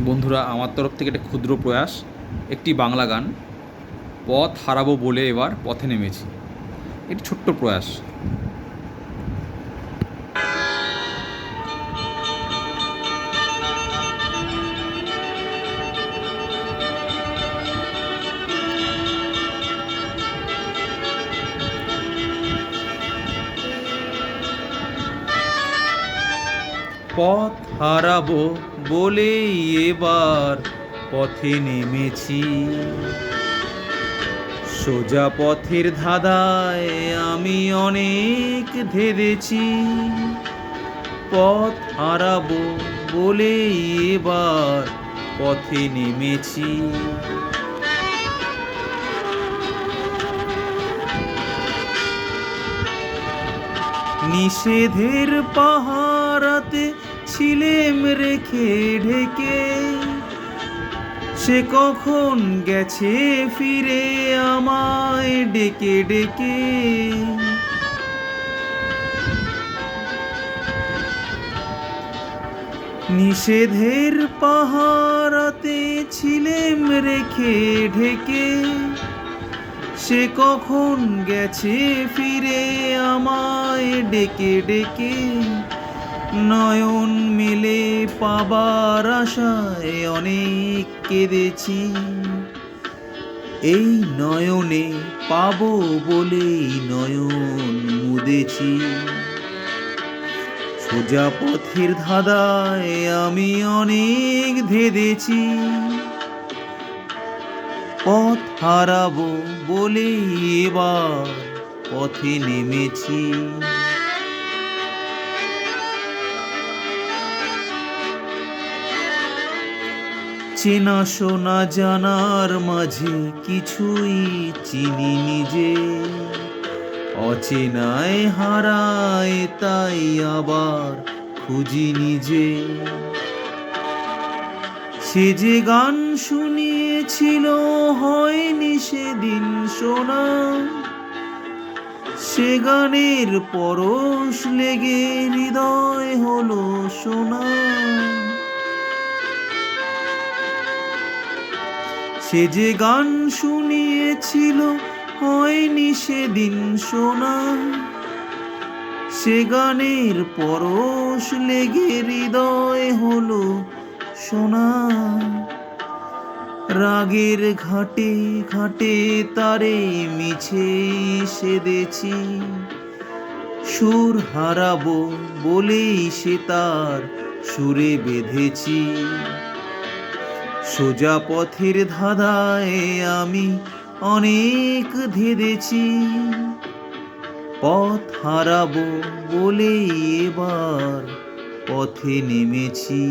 বন্ধুরা, আমার তরফ থেকে একটা ক্ষুদ্র প্রয়াস, একটি বাংলা গান। পথ হারাবো বলে এবার পথে নেমেছি। একটি ছোট্ট প্রয়াস। পথ হারাবো বলেই এবার পথে নেমেছি। সোজা পথের ধাঁধায় আমি অনেক ধেড়েছি। পথ হারাবো বলেই এবার পথে নেমেছি। নিষেধের পাহারাতে ছিলেম রেখে ঢেকে, সে কখন গেছে ফিরে আমায় ডেকে ডেকে। নিষেধের পাহারাতে ছিলেম রেখে ঢেকে, সে কখন গেছে ফিরে আমায় ডেকে ডেকে। নয়ন মেলে পাবার আশায় অনেক কেঁদেছি। এই নয়নে পাবো বলেই নয়ন মুদেছি। সোজা পথের ধাঁধায় আমি অনেক ধেড়েছি। পথ হারাবো বলে এবার পথে নেমেছি। চেনা শোনা জানার মাঝে কিছুই চিনি নিজে, অচেনায় হারায় তাই আবার খুঁজি নিজে। সে যে গান শুনিয়েছিল হয়নি সেদিন শোনা, সে গানের পরশ লেগে হৃদয় হলো সোনা। সে যে গান শুনিয়েছিল হয়নি সেদিন শোনা, সে গানের পরশ লেগে হৃদয় হলো সোনা। রাগের ঘাটে ঘাটে তারে মিছে সেধেছি। সুর হারাবো বলেই সে তার সুরে বেঁধেছি। সোজা পথের ধাঁধায় আমি অনেক ধেড়েছি। পথ হারাবো বলেই এবার পথে নেমেছি।